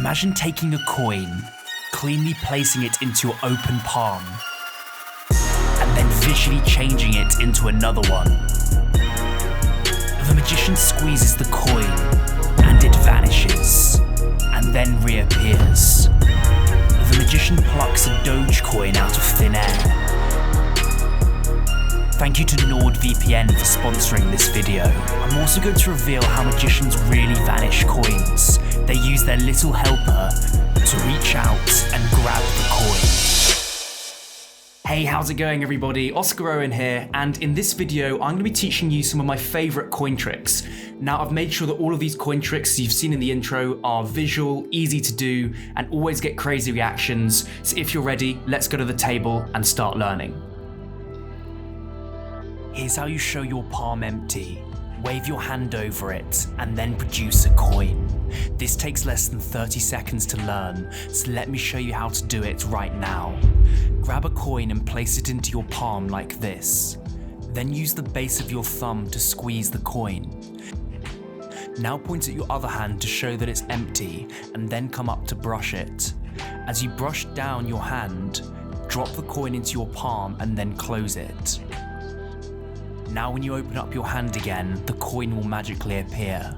Imagine taking a coin, cleanly placing it into your open palm, and then visually changing it into another one. The magician squeezes the coin, and it vanishes, and then reappears. The magician plucks a Dogecoin out of thin air. Thank you to NordVPN for sponsoring this video. I'm also going to reveal how magicians really vanish coins. They use their little helper to reach out and grab the coin. Hey, how's it going everybody? Oscar Owen here, and in this video I'm going to be teaching you some of my favourite coin tricks. Now I've made sure that all of these coin tricks you've seen in the intro are visual, easy to do, and always get crazy reactions. So if you're ready, let's go to the table and start learning. Here's how you show your palm empty. Wave your hand over it, and then produce a coin. This takes less than 30 seconds to learn, so let me show you how to do it right now. Grab a coin and place it into your palm like this. Then use the base of your thumb to squeeze the coin. Now point at your other hand to show that it's empty, and then come up to brush it. As you brush down your hand, drop the coin into your palm and then close it. Now when you open up your hand again, the coin will magically appear.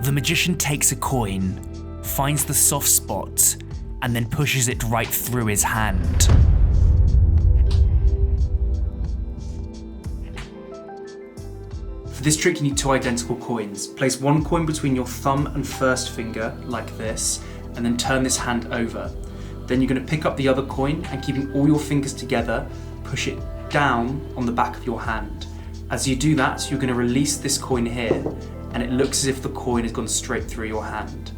The magician takes a coin, finds the soft spot, and then pushes it right through his hand. For this trick you need two identical coins. Place one coin between your thumb and first finger, like this, and then turn this hand over. Then you're going to pick up the other coin and, keeping all your fingers together, push it down on the back of your hand. As you do that, you're going to release this coin here, and it looks as if the coin has gone straight through your hand.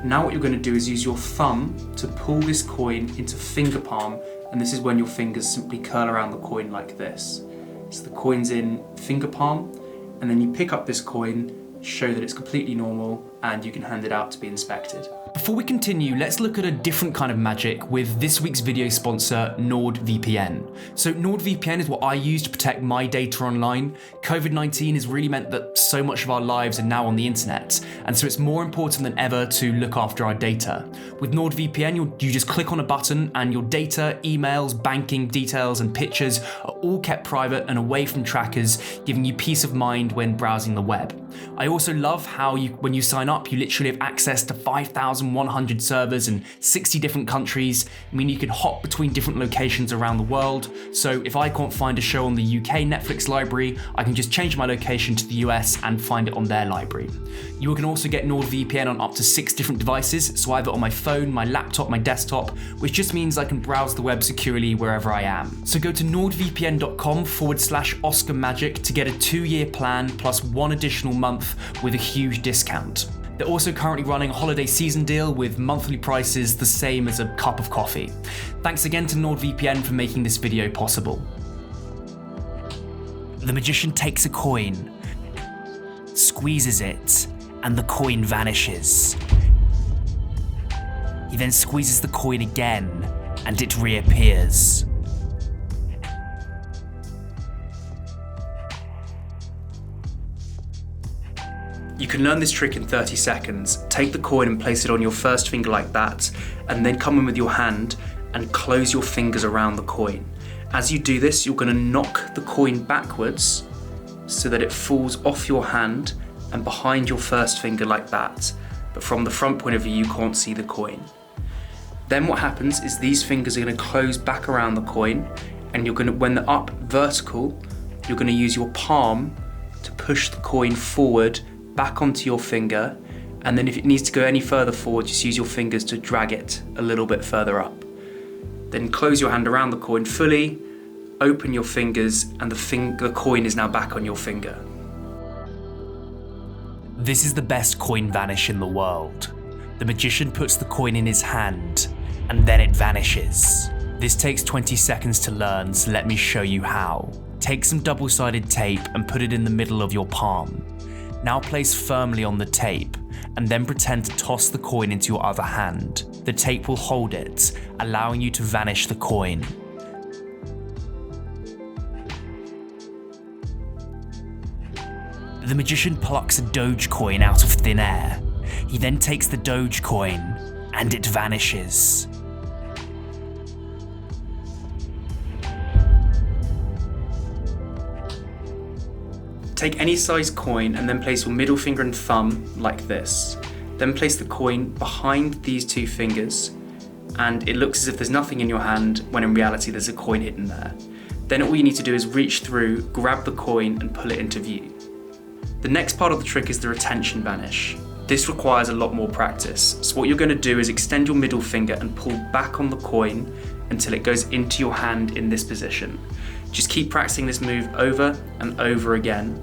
Now what you're going to do is use your thumb to pull this coin into finger palm, and this is when your fingers simply curl around the coin like this. So the coin's in finger palm, and then you pick up this coin, show that it's completely normal, and you can hand it out to be inspected. Before we continue, let's look at a different kind of magic with this week's video sponsor, NordVPN. So NordVPN is what I use to protect my data online. COVID-19 has really meant that so much of our lives are now on the internet, and so it's more important than ever to look after our data. With NordVPN, you just click on a button and your data, emails, banking details, and pictures are all kept private and away from trackers, giving you peace of mind when browsing the web. I also love how when you sign up, you literally have access to 5,100 servers in 60 different countries. I mean, you can hop between different locations around the world. So if I can't find a show on the UK Netflix library, I can just change my location to the US and find it on their library. You can also get NordVPN on up to 6 different devices, so either on my phone, my laptop, my desktop, which just means I can browse the web securely wherever I am. So go to nordvpn.com/OscarMagic to get a 2-year plan plus 1 additional month with a huge discount. They're also currently running a holiday season deal with monthly prices the same as a cup of coffee. Thanks again to NordVPN for making this video possible. The magician takes a coin, squeezes it, and the coin vanishes. He then squeezes the coin again, and it reappears. You can learn this trick in 30 seconds. Take the coin and place it on your first finger like that, and then come in with your hand and close your fingers around the coin. As you do this, you're going to knock the coin backwards so that it falls off your hand and behind your first finger like that. But from the front point of view, you can't see the coin. Then what happens is these fingers are going to close back around the coin, and when they're up vertical, you're going to use your palm to push the coin forward back onto your finger, and then if it needs to go any further forward, just use your fingers to drag it a little bit further up. Then close your hand around the coin fully, open your fingers, and the coin is now back on your finger. This is the best coin vanish in the world. The magician puts the coin in his hand, and then it vanishes. This takes 20 seconds to learn, so let me show you how. Take some double-sided tape and put it in the middle of your palm. Now place firmly on the tape, and then pretend to toss the coin into your other hand. The tape will hold it, allowing you to vanish the coin. The magician plucks a Doge coin out of thin air. He then takes the Doge coin and it vanishes. Take any size coin and then place your middle finger and thumb like this. Then place the coin behind these two fingers, and it looks as if there's nothing in your hand when in reality there's a coin hidden there. Then all you need to do is reach through, grab the coin and pull it into view. The next part of the trick is the retention vanish. This requires a lot more practice. So what you're going to do is extend your middle finger and pull back on the coin until it goes into your hand in this position. Just keep practicing this move over and over again.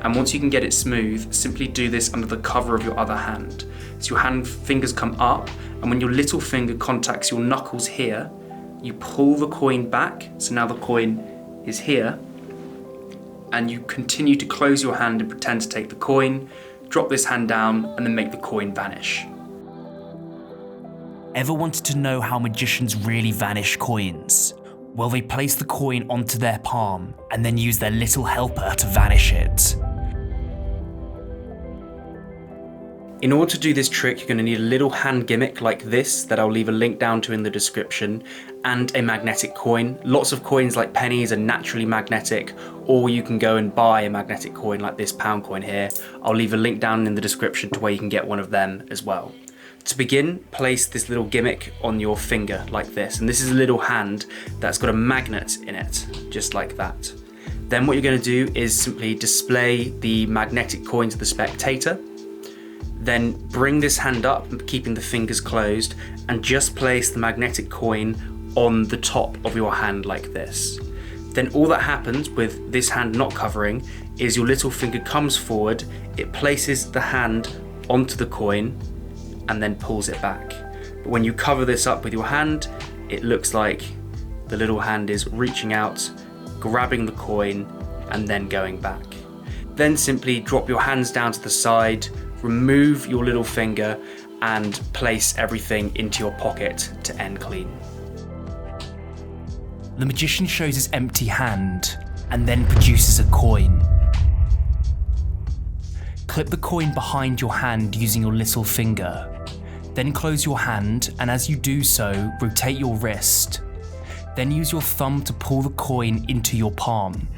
And once you can get it smooth, simply do this under the cover of your other hand. So your fingers come up, and when your little finger contacts your knuckles here, you pull the coin back, so now the coin is here, and you continue to close your hand and pretend to take the coin, drop this hand down, and then make the coin vanish. Ever wanted to know how magicians really vanish coins? Well, they place the coin onto their palm and then use their little helper to vanish it. In order to do this trick, you're going to need a little hand gimmick like this that I'll leave a link down to in the description, and a magnetic coin. Lots of coins like pennies are naturally magnetic, or you can go and buy a magnetic coin like this pound coin here. I'll leave a link down in the description to where you can get one of them as well. To begin, place this little gimmick on your finger like this, and this is a little hand that's got a magnet in it, just like that. Then what you're going to do is simply display the magnetic coin to the spectator. Then bring this hand up, keeping the fingers closed, and just place the magnetic coin on the top of your hand like this. Then all that happens with this hand not covering is your little finger comes forward, it places the hand onto the coin, and then pulls it back. But when you cover this up with your hand, it looks like the little hand is reaching out, grabbing the coin, and then going back. Then simply drop your hands down to the side, remove your little finger, and place everything into your pocket to end clean. The magician shows his empty hand and then produces a coin. Clip the coin behind your hand using your little finger. Then close your hand, and as you do so, rotate your wrist. Then use your thumb to pull the coin into your palm.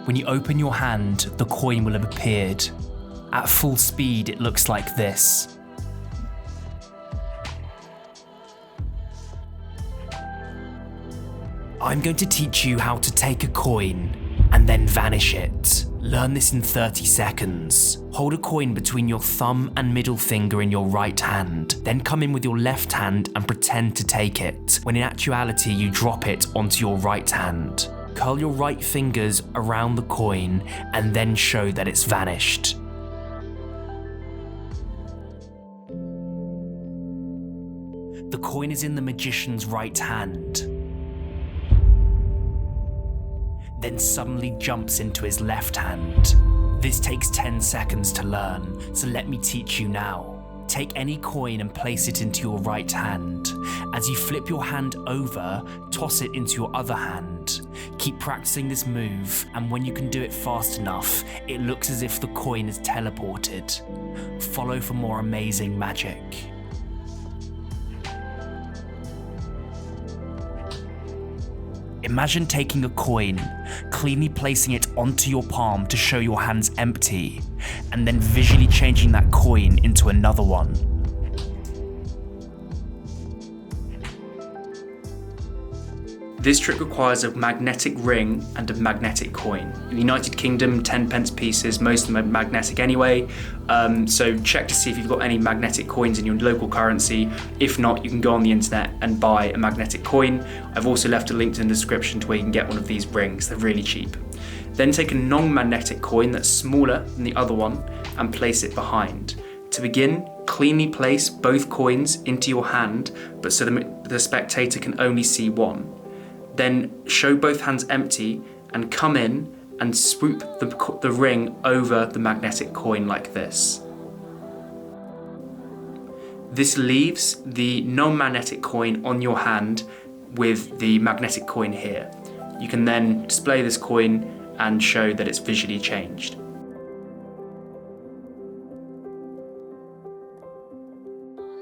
When you open your hand, the coin will have appeared. At full speed, it looks like this. I'm going to teach you how to take a coin and then vanish it. Learn this in 30 seconds. Hold a coin between your thumb and middle finger in your right hand, then come in with your left hand and pretend to take it, when in actuality you drop it onto your right hand. Curl your right fingers around the coin and then show that it's vanished. The coin is in the magician's right hand. Then suddenly jumps into his left hand. This takes 10 seconds to learn, so let me teach you now. Take any coin and place it into your right hand. As you flip your hand over, toss it into your other hand. Keep practicing this move, and when you can do it fast enough, it looks as if the coin is teleported. Follow for more amazing magic. Imagine taking a coin, cleanly placing it onto your palm to show your hand's empty, and then visually changing that coin into another one. This trick requires a magnetic ring and a magnetic coin. In the United Kingdom, 10 pence pieces, most of them are magnetic anyway, so check to see if you've got any magnetic coins in your local currency. If not, you can go on the internet and buy a magnetic coin. I've also left a link in the description to where you can get one of these rings, they're really cheap. Then take a non-magnetic coin that's smaller than the other one and place it behind. To begin, cleanly place both coins into your hand, but so the spectator can only see one. Then show both hands empty and come in and swoop the ring over the magnetic coin like this. This leaves the non-magnetic coin on your hand with the magnetic coin here. You can then display this coin and show that it's visually changed.